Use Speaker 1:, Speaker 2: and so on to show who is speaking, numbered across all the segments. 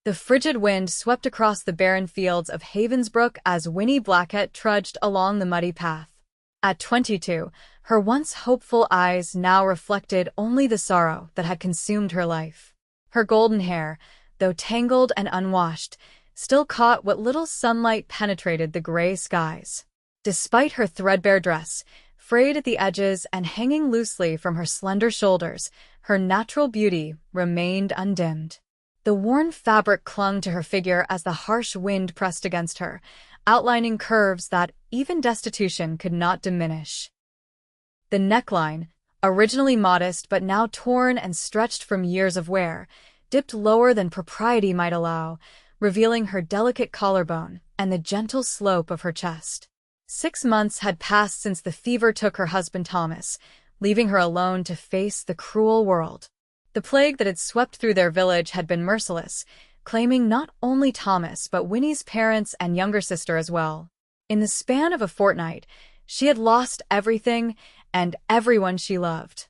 Speaker 1: The frigid wind swept across the barren fields of Havensbrook as Winnie Blackett trudged along the muddy path. At 22, her once hopeful eyes now reflected only the sorrow that had consumed her life. Her golden hair, though tangled and unwashed, still caught what little sunlight penetrated the gray skies. Despite her threadbare dress, frayed at the edges and hanging loosely from her slender shoulders, her natural beauty remained undimmed. The worn fabric clung to her figure as the harsh wind pressed against her, outlining curves that even destitution could not diminish. The neckline, originally modest but now torn and stretched from years of wear, dipped lower than propriety might allow, revealing her delicate collarbone and the gentle slope of her chest. 6 months had passed since the fever took her husband Thomas, leaving her alone to face the cruel world. The plague that had swept through their village had been merciless, claiming not only Thomas but Winnie's parents and younger sister as well. In the span of a fortnight, she had lost everything and everyone she loved.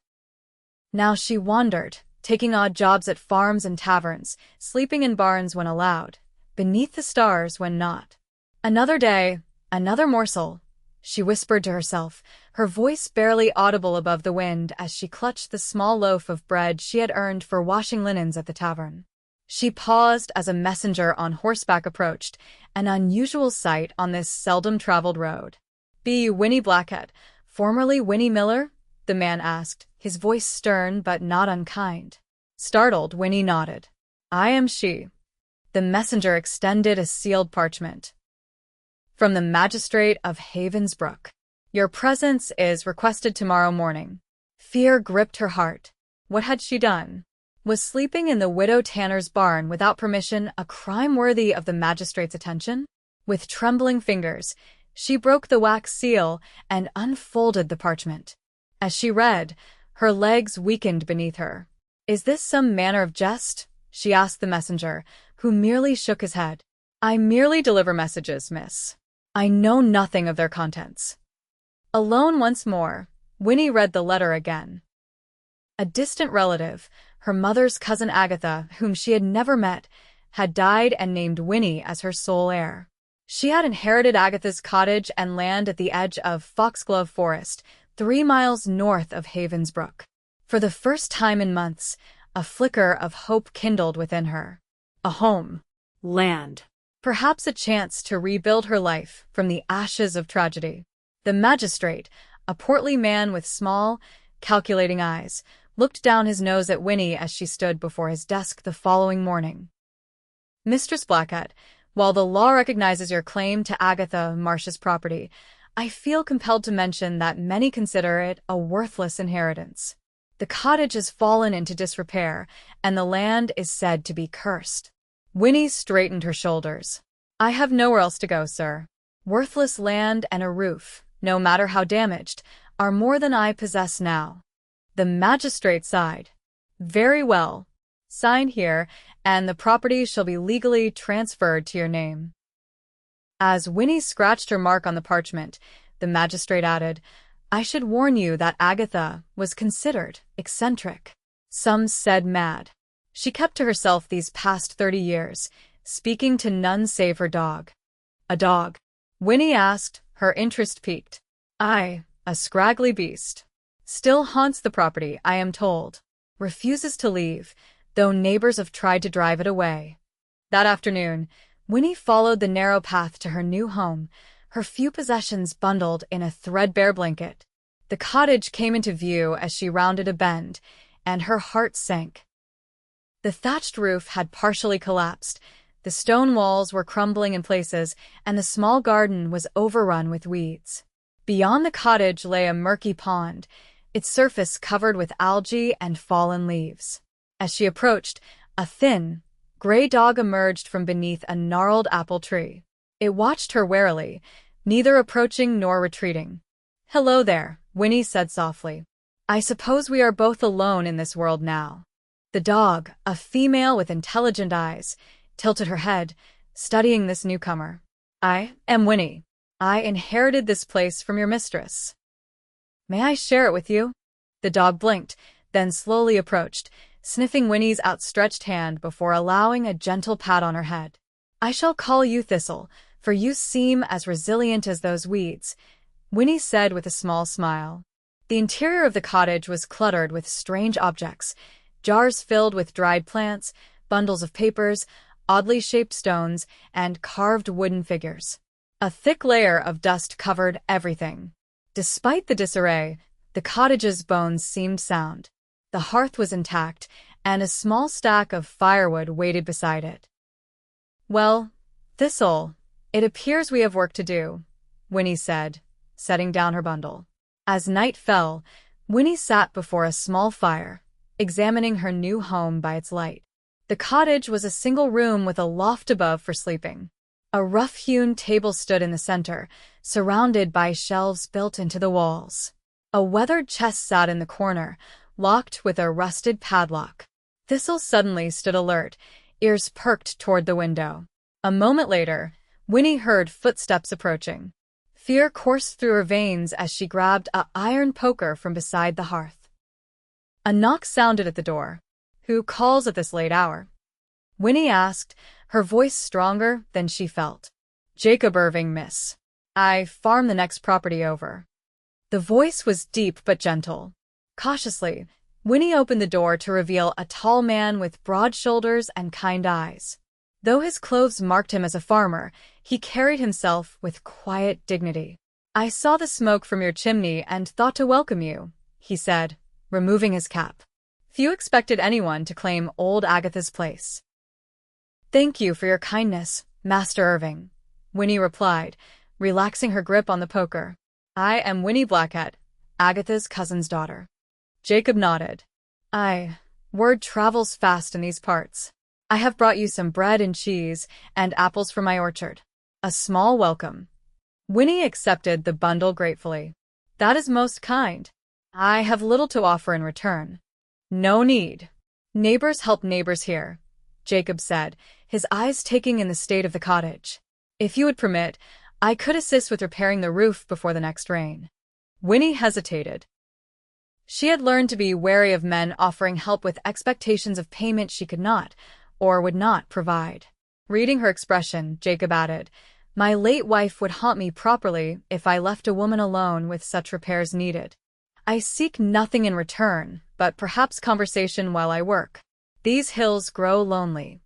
Speaker 1: Now she wandered, taking odd jobs at farms and taverns, sleeping in barns when allowed, beneath the stars when not. Another day, another morsel, she whispered to herself, her voice barely audible above the wind as she clutched the small loaf of bread she had earned for washing linens at the tavern. She paused as a messenger on horseback approached, an unusual sight on this seldom-traveled road. "Be you Winnie Blackett, formerly Winnie Miller?" the man asked, his voice stern but not unkind. Startled, Winnie nodded. "I am she." The messenger extended a sealed parchment. "From the magistrate of Havensbrook. Your presence is requested tomorrow morning." Fear gripped her heart. What had she done? Was sleeping in the widow Tanner's barn without permission a crime worthy of the magistrate's attention? With trembling fingers, she broke the wax seal and unfolded the parchment. As she read, her legs weakened beneath her. "Is this some manner of jest?" she asked the messenger, who merely shook his head. "I merely deliver messages, miss. I know nothing of their contents." Alone once more, Winnie read the letter again. A distant relative, her mother's cousin Agatha, whom she had never met, had died and named Winnie as her sole heir. She had inherited Agatha's cottage and land at the edge of Foxglove Forest, 3 miles north of Havensbrook. For the first time in months, a flicker of hope kindled within her. A home. Land. Perhaps a chance to rebuild her life from the ashes of tragedy. The magistrate, a portly man with small, calculating eyes, looked down his nose at Winnie as she stood before his desk the following morning. "Mistress Blackett, while the law recognizes your claim to Agatha Marsh's property, I feel compelled to mention that many consider it a worthless inheritance. The cottage has fallen into disrepair, and the land is said to be cursed." Winnie straightened her shoulders. "I have nowhere else to go, sir. Worthless land and a roof, no matter how damaged, are more than I possess now." The magistrate sighed. "Very well. Sign here, and the property shall be legally transferred to your name." As Winnie scratched her mark on the parchment, the magistrate added, "I should warn you that Agatha was considered eccentric. Some said mad. She kept to herself these past 30 years, speaking to none save her dog." "A dog?" Winnie asked, her interest piqued. "Aye, a scraggly beast. Still haunts the property, I am told. Refuses to leave, though neighbors have tried to drive it away." That afternoon, Winnie followed the narrow path to her new home, her few possessions bundled in a threadbare blanket. The cottage came into view as she rounded a bend, and her heart sank. The thatched roof had partially collapsed, the stone walls were crumbling in places, and the small garden was overrun with weeds. Beyond the cottage lay a murky pond, its surface covered with algae and fallen leaves. As she approached, a thin, gray dog emerged from beneath a gnarled apple tree. It watched her warily, neither approaching nor retreating. "Hello there," Winnie said softly. "I suppose we are both alone in this world now." The dog, a female with intelligent eyes, tilted her head, studying this newcomer. "I am Winnie. I inherited this place from your mistress. May I share it with you?" The dog blinked, then slowly approached, sniffing Winnie's outstretched hand before allowing a gentle pat on her head. "I shall call you Thistle, for you seem as resilient as those weeds," Winnie said with a small smile. The interior of the cottage was cluttered with strange objects, jars filled with dried plants, bundles of papers, oddly shaped stones, and carved wooden figures. A thick layer of dust covered everything. Despite the disarray, the cottage's bones seemed sound. The hearth was intact, and a small stack of firewood waited beside it. "Well, Thistle, it appears we have work to do," Winnie said, setting down her bundle. As night fell, Winnie sat before a small fire, examining her new home by its light. The cottage was a single room with a loft above for sleeping. A rough-hewn table stood in the center, surrounded by shelves built into the walls. A weathered chest sat in the corner, locked with a rusted padlock. Thistle suddenly stood alert, ears perked toward the window. A moment later, Winnie heard footsteps approaching. Fear coursed through her veins as she grabbed an iron poker from beside the hearth. A knock sounded at the door. "Who calls at this late hour?" Winnie asked, her voice stronger than she felt. "Jacob Irving, miss. I farm the next property over." The voice was deep but gentle. Cautiously, Winnie opened the door to reveal a tall man with broad shoulders and kind eyes. Though his clothes marked him as a farmer, he carried himself with quiet dignity. "I saw the smoke from your chimney and thought to welcome you," he said, removing his cap. Few expected anyone to claim old Agatha's place. "Thank you for your kindness, Master Irving," Winnie replied, relaxing her grip on the poker. "I am Winnie Blackett, Agatha's cousin's daughter." Jacob nodded. Word travels fast in these parts. I have brought you some bread and cheese and apples from my orchard. A small welcome." Winnie accepted the bundle gratefully. "That is most kind. I have little to offer in return." "No need. Neighbors help neighbors here," Jacob said, his eyes taking in the state of the cottage. "If you would permit, I could assist with repairing the roof before the next rain." Winnie hesitated. She had learned to be wary of men offering help with expectations of payment she could not, or would not, provide. Reading her expression, Jacob added, "My late wife would haunt me properly if I left a woman alone with such repairs needed. I seek nothing in return, but perhaps conversation while I work. These hills grow lonely."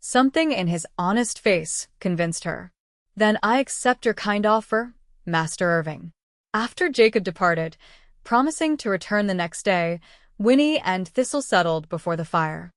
Speaker 1: Something in his honest face convinced her. "Then I accept your kind offer, Master Irving." After Jacob departed, promising to return the next day, Winnie and Thistle settled before the fire.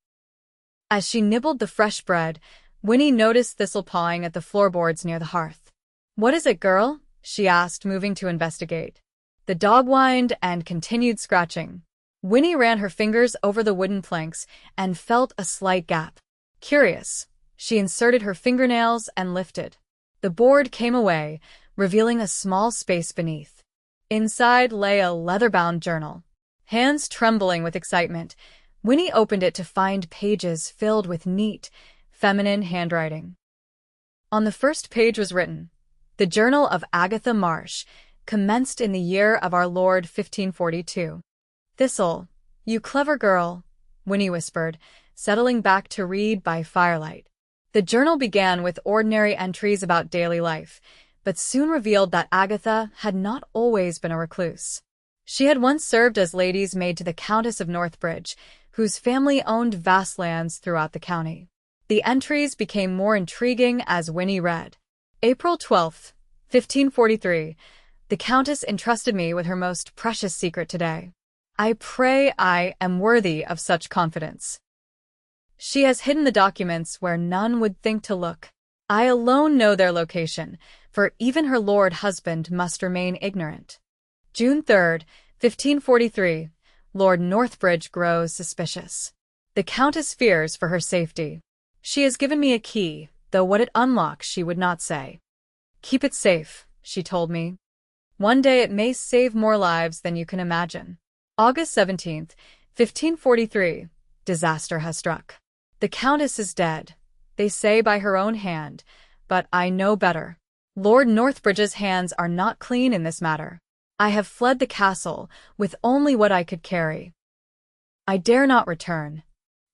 Speaker 1: As she nibbled the fresh bread, Winnie noticed Thistle pawing at the floorboards near the hearth. "What is it, girl?" she asked, moving to investigate. The dog whined and continued scratching. Winnie ran her fingers over the wooden planks and felt a slight gap. Curious, she inserted her fingernails and lifted. The board came away, revealing a small space beneath. Inside lay a leather-bound journal. Hands trembling with excitement, Winnie opened it to find pages filled with neat, feminine handwriting. On the first page was written, "The Journal of Agatha Marsh, commenced in the year of our Lord 1542. "Thistle, you clever girl," Winnie whispered, settling back to read by firelight. The journal began with ordinary entries about daily life, but soon revealed that Agatha had not always been a recluse. She had once served as lady's maid to the Countess of Northbridge, whose family owned vast lands throughout the county. The entries became more intriguing as Winnie read. "April 12th, 1543. The Countess entrusted me with her most precious secret today. I pray I am worthy of such confidence. She has hidden the documents where none would think to look. I alone know their location, for even her lord husband must remain ignorant. June 3rd, 1543. Lord Northbridge grows suspicious. The Countess fears for her safety. She has given me a key, though what it unlocks she would not say. Keep it safe, she told me. One day it may save more lives than you can imagine. August 17th, 1543. Disaster has struck. The Countess is dead, they say by her own hand, but I know better. Lord Northbridge's hands are not clean in this matter. I have fled the castle with only what I could carry. I dare not return,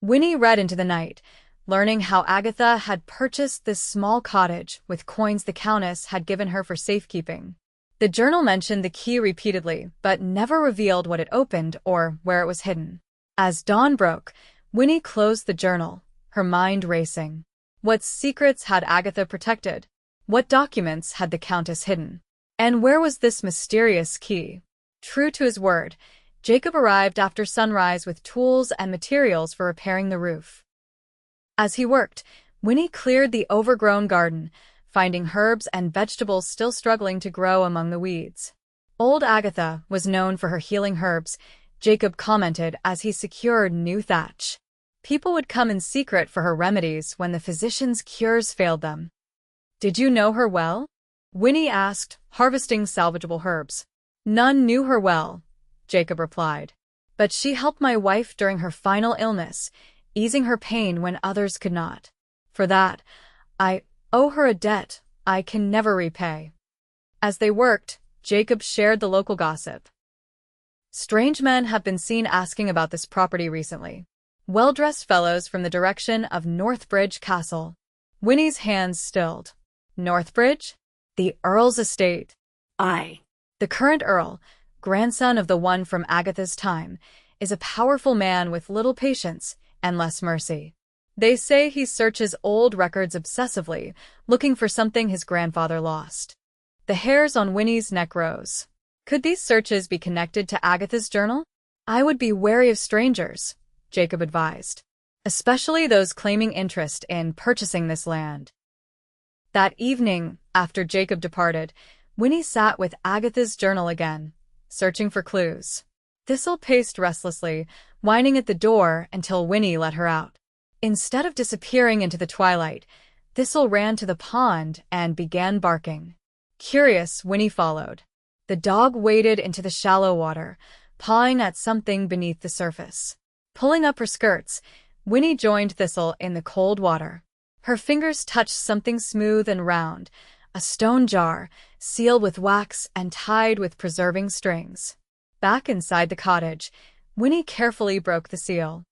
Speaker 1: Winnie read into the night, learning how Agatha had purchased this small cottage with coins the Countess had given her for safekeeping. The journal mentioned the key repeatedly, but never revealed what it opened or where it was hidden. As dawn broke, Winnie closed the journal, her mind racing. What secrets had Agatha protected? What documents had the Countess hidden? And where was this mysterious key? True to his word, Jacob arrived after sunrise with tools and materials for repairing the roof. As he worked, Winnie cleared the overgrown garden, finding herbs and vegetables still struggling to grow among the weeds. Old Agatha was known for her healing herbs, Jacob commented as he secured new thatch. People would come in secret for her remedies when the physician's cures failed them. Did you know her well? Winnie asked, harvesting salvageable herbs. None knew her well, Jacob replied. But she helped my wife during her final illness, easing her pain when others could not. For that, I owe her a debt I can never repay. As they worked, Jacob shared the local gossip. Strange men have been seen asking about this property recently. Well-dressed fellows from the direction of Northbridge Castle. Winnie's hands stilled. Northbridge? The Earl's estate.
Speaker 2: Aye.
Speaker 1: The current Earl, grandson of the one from Agatha's time, is a powerful man with little patience and less mercy. They say he searches old records obsessively, looking for something his grandfather lost. The hairs on Winnie's neck rose. Could these searches be connected to Agatha's journal? I would be wary of strangers, Jacob advised, especially those claiming interest in purchasing this land. That evening, after Jacob departed, Winnie sat with Agatha's journal again, searching for clues. Thistle paced restlessly, whining at the door until Winnie let her out. Instead of disappearing into the twilight, Thistle ran to the pond and began barking. Curious, Winnie followed. The dog waded into the shallow water, pawing at something beneath the surface. Pulling up her skirts, Winnie joined Thistle in the cold water. Her fingers touched something smooth and round, a stone jar, sealed with wax and tied with preserving strings. Back inside the cottage, Winnie carefully broke the seal.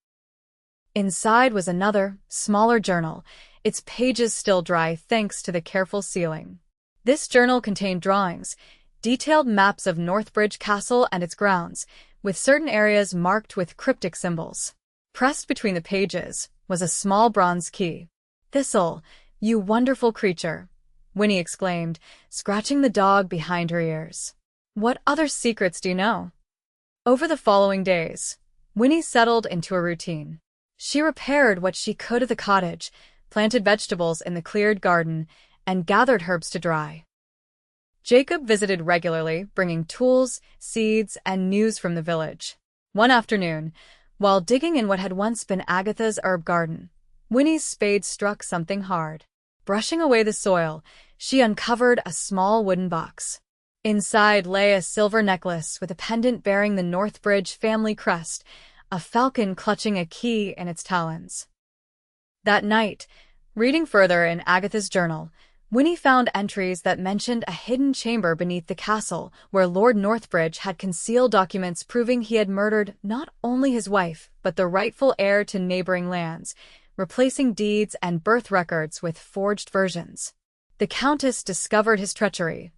Speaker 1: Inside was another, smaller journal, its pages still dry thanks to the careful sealing. This journal contained drawings, detailed maps of Northbridge Castle and its grounds, with certain areas marked with cryptic symbols. Pressed between the pages was a small bronze key. Thistle, you wonderful creature, Winnie exclaimed, scratching the dog behind her ears. What other secrets do you know? Over the following days, Winnie settled into a routine. She repaired what she could of the cottage, planted vegetables in the cleared garden, and gathered herbs to dry. Jacob visited regularly, bringing tools, seeds, and news from the village. One afternoon, while digging in what had once been Agatha's herb garden, Winnie's spade struck something hard. Brushing away the soil, she uncovered a small wooden box. Inside lay a silver necklace with a pendant bearing the Northbridge family crest, a falcon clutching a key in its talons. That night, reading further in Agatha's journal, Winnie found entries that mentioned a hidden chamber beneath the castle where Lord Northbridge had concealed documents proving he had murdered not only his wife but the rightful heir to neighboring lands, replacing deeds and birth records with forged versions. The Countess discovered his treachery,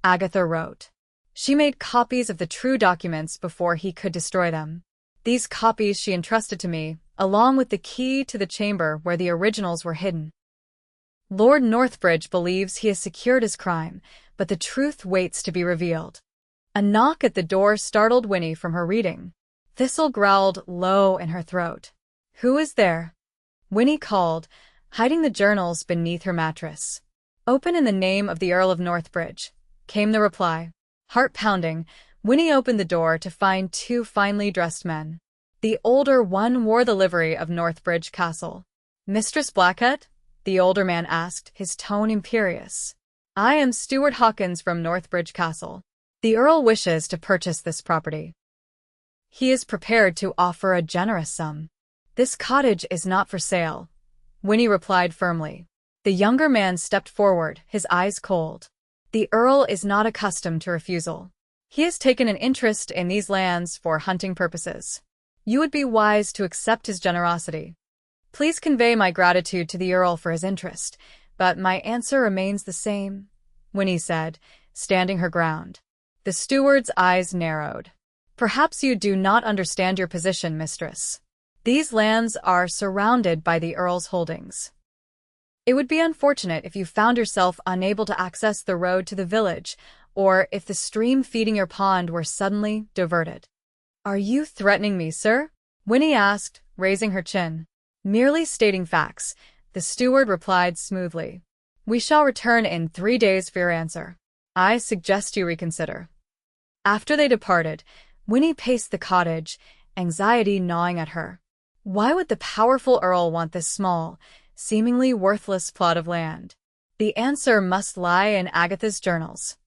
Speaker 1: Agatha wrote. She made copies of the true documents before he could destroy them. These copies she entrusted to me, along with the key to the chamber where the originals were hidden. Lord Northbridge believes he has secured his crime, but the truth waits to be revealed. A knock at the door startled Winnie from her reading. Thistle growled low in her throat. Who is there? Winnie called, hiding the journals beneath her mattress. Open in the name of the Earl of Northbridge, came the reply. Heart pounding, Winnie opened the door to find two finely dressed men. The older one wore the livery of Northbridge Castle. Mistress Blackett? The older man asked, his tone imperious. I am Steward Hawkins from Northbridge Castle. The Earl wishes to purchase this property. He is prepared to offer a generous sum. This cottage is not for sale, Winnie replied firmly. The younger man stepped forward, his eyes cold. The Earl is not accustomed to refusal. He has taken an interest in these lands for hunting purposes. You would be wise to accept his generosity. Please convey my gratitude to the Earl for his interest, but my answer remains the same, Winnie said, standing her ground. The steward's eyes narrowed. Perhaps you do not understand your position, mistress. These lands are surrounded by the Earl's holdings. It would be unfortunate if you found yourself unable to access the road to the village, or if the stream feeding your pond were suddenly diverted. Are you threatening me, sir? Winnie asked, raising her chin. Merely stating facts, the steward replied smoothly. We shall return in 3 days for your answer. I suggest you reconsider. After they departed, Winnie paced the cottage, anxiety gnawing at her. Why would the powerful Earl want this small, seemingly worthless plot of land? The answer must lie in Agatha's journals.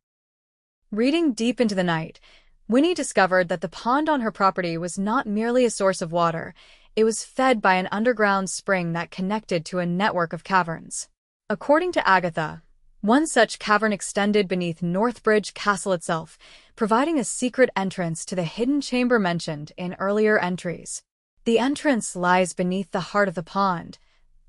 Speaker 1: Reading deep into the night, Winnie discovered that the pond on her property was not merely a source of water, it was fed by an underground spring that connected to a network of caverns. According to Agatha, one such cavern extended beneath Northbridge Castle itself, providing a secret entrance to the hidden chamber mentioned in earlier entries. The entrance lies beneath the heart of the pond,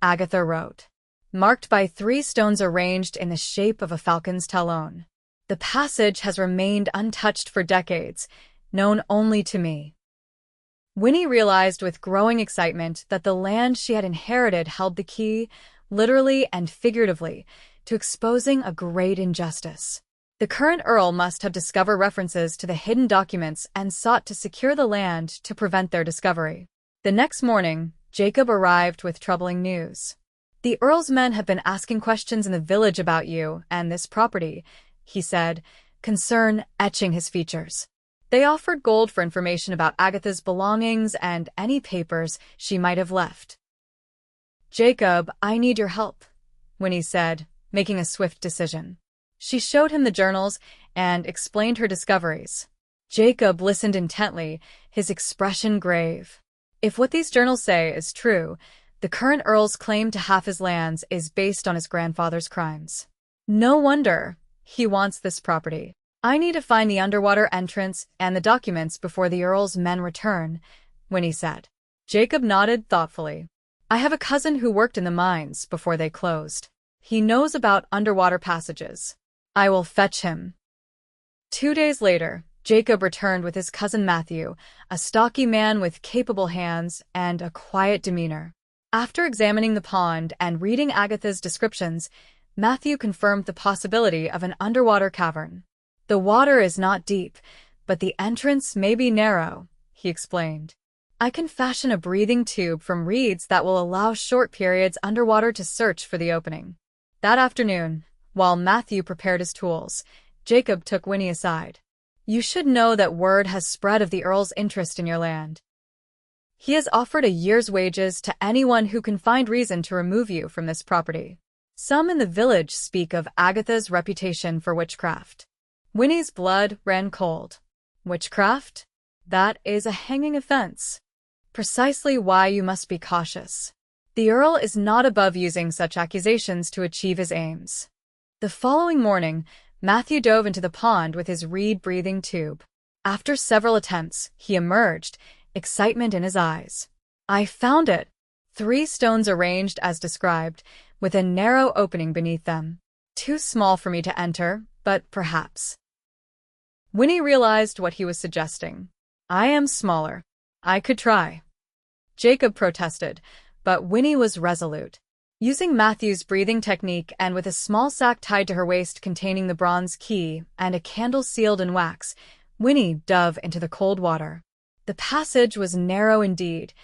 Speaker 1: Agatha wrote, marked by 3 stones arranged in the shape of a falcon's talon. The passage has remained untouched for decades, known only to me. Winnie realized with growing excitement that the land she had inherited held the key, literally and figuratively, to exposing a great injustice. The current Earl must have discovered references to the hidden documents and sought to secure the land to prevent their discovery. The next morning, Jacob arrived with troubling news. The Earl's men have been asking questions in the village about you and this property, he said, concern etching his features. They offered gold for information about Agatha's belongings and any papers she might have left. Jacob, I need your help, Winnie said, making a swift decision. She showed him the journals and explained her discoveries. Jacob listened intently, his expression grave. If what these journals say is true, the current Earl's claim to half his lands is based on his grandfather's crimes. No wonder he wants this property. I need to find the underwater entrance and the documents before the Earl's men return, Winnie said. Jacob nodded thoughtfully. I have a cousin who worked in the mines before they closed. He knows about underwater passages. I will fetch him. 2 days later, Jacob returned with his cousin Matthew, a stocky man with capable hands and a quiet demeanor. After examining the pond and reading Agatha's descriptions, Matthew confirmed the possibility of an underwater cavern. The water is not deep, but the entrance may be narrow, he explained. I can fashion a breathing tube from reeds that will allow short periods underwater to search for the opening. That afternoon, while Matthew prepared his tools, Jacob took Winnie aside. You should know that word has spread of the Earl's interest in your land. He has offered a year's wages to anyone who can find reason to remove you from this property. Some in the village speak of Agatha's reputation for witchcraft. Winnie's blood ran cold. Witchcraft? That is a hanging offense. Precisely why you must be cautious. The Earl is not above using such accusations to achieve his aims. The following morning, Matthew dove into the pond with his reed breathing tube. After several attempts, he emerged, excitement in his eyes. I found it! 3 stones arranged as described, with a narrow opening beneath them. Too small for me to enter, but perhaps. Winnie realized what he was suggesting. I am smaller. I could try. Jacob protested, but Winnie was resolute. Using Matthew's breathing technique and with a small sack tied to her waist containing the bronze key and a candle sealed in wax, Winnie dove into the cold water. The passage was narrow indeed,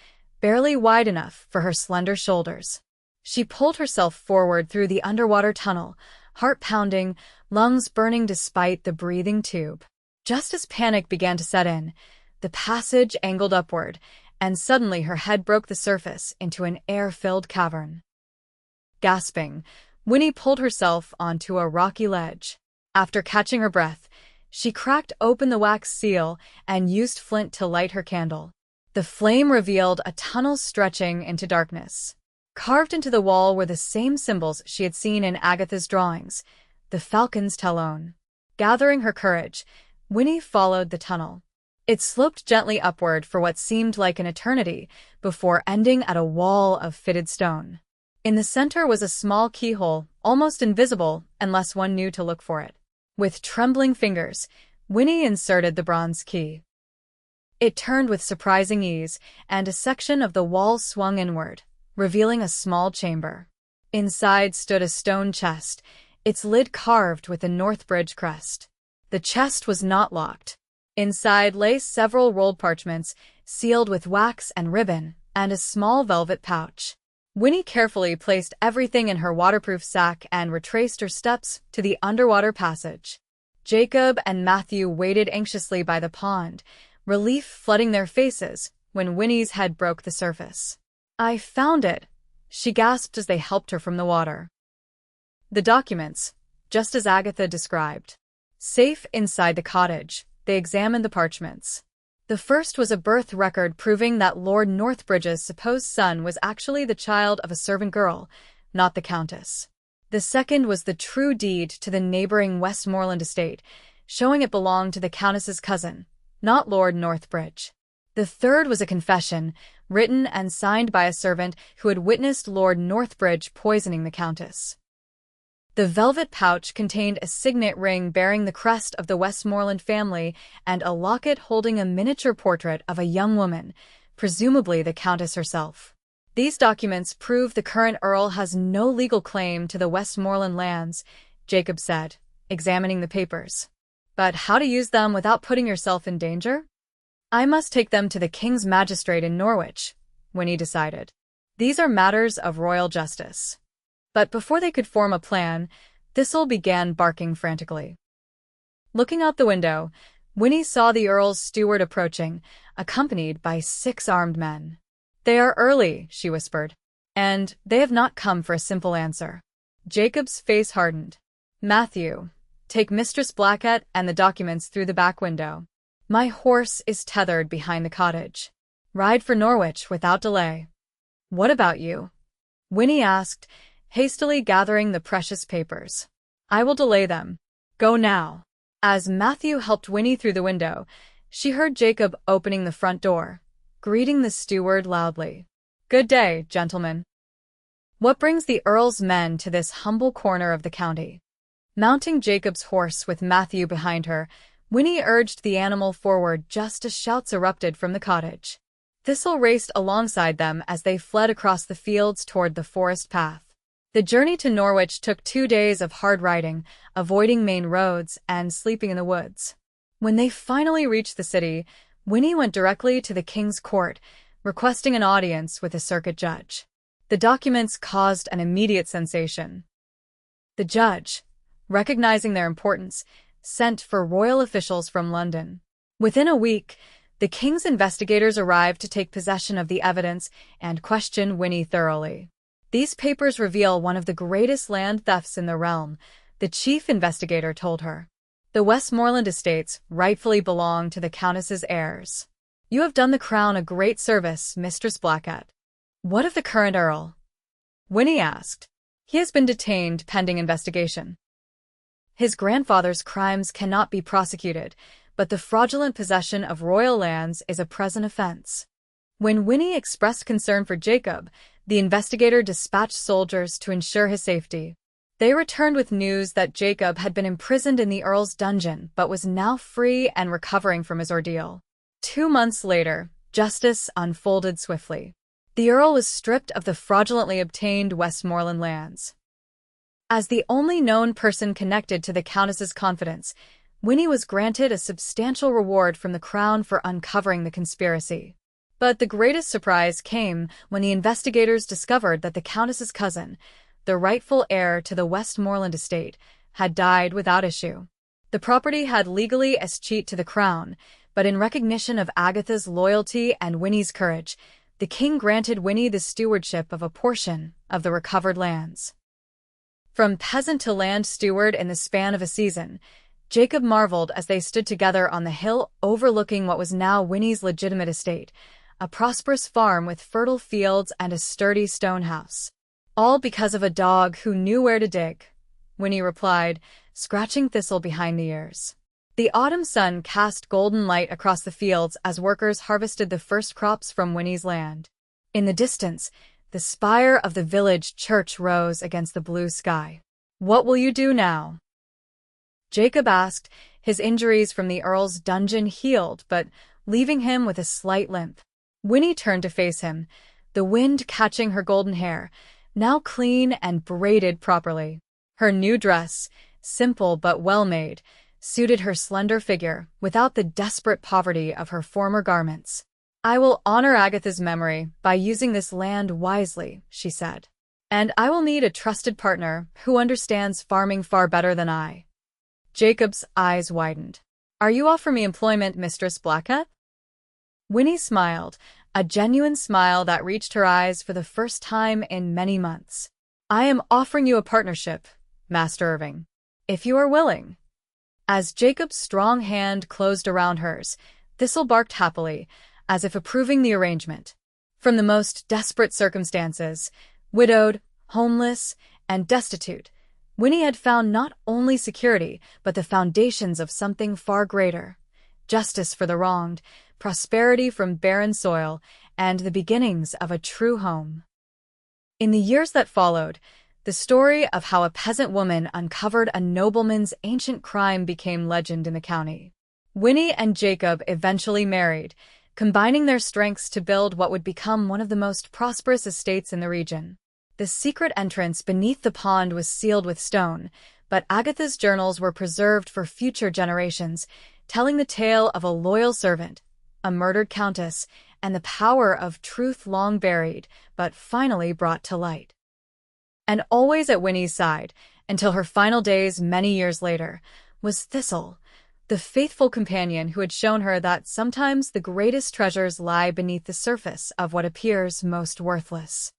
Speaker 1: barely wide enough for her slender shoulders. She pulled herself forward through the underwater tunnel, heart pounding, lungs burning despite the breathing tube. Just as panic began to set in, the passage angled upward, and suddenly her head broke the surface into an air-filled cavern. Gasping, Winnie pulled herself onto a rocky ledge. After catching her breath, she cracked open the wax seal and used flint to light her candle. The flame revealed a tunnel stretching into darkness. Carved into the wall were the same symbols she had seen in Agatha's drawings, the falcon's talon. Gathering her courage, Winnie followed the tunnel. It sloped gently upward for what seemed like an eternity, before ending at a wall of fitted stone. In the center was a small keyhole, almost invisible unless one knew to look for it. With trembling fingers, Winnie inserted the bronze key. It turned with surprising ease, and a section of the wall swung inward, revealing a small chamber. Inside stood a stone chest, its lid carved with the Northbridge crest. The chest was not locked. Inside lay several rolled parchments, sealed with wax and ribbon, and a small velvet pouch. Winnie carefully placed everything in her waterproof sack and retraced her steps to the underwater passage. Jacob and Matthew waited anxiously by the pond, relief flooding their faces when Winnie's head broke the surface. "I found it," she gasped as they helped her from the water. The documents, just as Agatha described. Safe inside the cottage, they examined the parchments. The first was a birth record proving that Lord Northbridge's supposed son was actually the child of a servant girl, not the Countess. The second was the true deed to the neighboring Westmoreland estate, showing it belonged to the Countess's cousin, not Lord Northbridge. The third was a confession, written and signed by a servant who had witnessed Lord Northbridge poisoning the Countess. The velvet pouch contained a signet ring bearing the crest of the Westmoreland family and a locket holding a miniature portrait of a young woman, presumably the Countess herself. These documents prove the current Earl has no legal claim to the Westmoreland lands, Jacob said, examining the papers. But how to use them without putting yourself in danger? I must take them to the King's magistrate in Norwich, Winnie decided. These are matters of royal justice. But before they could form a plan, Thistle began barking frantically. Looking out the window, Winnie saw the Earl's steward approaching, accompanied by 6 armed men. "They are early," she whispered, "and they have not come for a simple answer." Jacob's face hardened. "Matthew, take Mistress Blackett and the documents through the back window. My horse is tethered behind the cottage. Ride for Norwich without delay." "What about you?" Winnie asked, hastily gathering the precious papers. "I will delay them. Go now." As Matthew helped Winnie through the window, she heard Jacob opening the front door, greeting the steward loudly. "Good day, gentlemen. What brings the Earl's men to this humble corner of the county?" Mounting Jacob's horse with Matthew behind her, Winnie urged the animal forward just as shouts erupted from the cottage. Thistle raced alongside them as they fled across the fields toward the forest path. The journey to Norwich took 2 days of hard riding, avoiding main roads and sleeping in the woods. When they finally reached the city, Winnie went directly to the King's court, requesting an audience with the circuit judge. The documents caused an immediate sensation. The judge, recognizing their importance, sent for royal officials from London. Within a week, the King's investigators arrived to take possession of the evidence and question Winnie thoroughly. "These papers reveal one of the greatest land thefts in the realm," the chief investigator told her. "The Westmoreland estates rightfully belong to the Countess's heirs. You have done the crown a great service, Mistress Blackett." "What of the current Earl?" Winnie asked. "He has been detained pending investigation. His grandfather's crimes cannot be prosecuted, but the fraudulent possession of royal lands is a present offense." When Winnie expressed concern for Jacob, the investigator dispatched soldiers to ensure his safety. They returned with news that Jacob had been imprisoned in the Earl's dungeon but was now free and recovering from his ordeal. 2 months later, justice unfolded swiftly. The Earl was stripped of the fraudulently obtained Westmoreland lands. As the only known person connected to the Countess's confidence, Winnie was granted a substantial reward from the Crown for uncovering the conspiracy. But the greatest surprise came when the investigators discovered that the Countess's cousin, the rightful heir to the Westmoreland estate, had died without issue. The property had legally escheated to the Crown, but in recognition of Agatha's loyalty and Winnie's courage, the King granted Winnie the stewardship of a portion of the recovered lands. From peasant to land steward in the span of a season, Jacob marveled as they stood together on the hill overlooking what was now Winnie's legitimate estate, a prosperous farm with fertile fields and a sturdy stone house. "All because of a dog who knew where to dig," Winnie replied, scratching Thistle behind the ears. The autumn sun cast golden light across the fields as workers harvested the first crops from Winnie's land. In the distance, the spire of the village church rose against the blue sky. "What will you do now?" Jacob asked, his injuries from the Earl's dungeon healed, but leaving him with a slight limp. Winnie turned to face him, the wind catching her golden hair, now clean and braided properly. Her new dress, simple but well-made, suited her slender figure without the desperate poverty of her former garments. "I will honor Agatha's memory by using this land wisely," she said. "And I will need a trusted partner who understands farming far better than I." Jacob's eyes widened. "Are you offering me employment, Mistress Blackett?" Winnie smiled, a genuine smile that reached her eyes for the first time in many months. "I am offering you a partnership, Master Irving, if you are willing." As Jacob's strong hand closed around hers, Thistle barked happily, as if approving the arrangement. From the most desperate circumstances, widowed, homeless, and destitute, Winnie had found not only security, but the foundations of something far greater: justice for the wronged, prosperity from barren soil, and the beginnings of a true home. In the years that followed, the story of how a peasant woman uncovered a nobleman's ancient crime became legend in the county. Winnie and Jacob eventually married, combining their strengths to build what would become one of the most prosperous estates in the region. The secret entrance beneath the pond was sealed with stone, but Agatha's journals were preserved for future generations, telling the tale of a loyal servant, a murdered countess, and the power of truth long buried, but finally brought to light. And always at Winnie's side, until her final days many years later, was Thistle, the faithful companion who had shown her that sometimes the greatest treasures lie beneath the surface of what appears most worthless.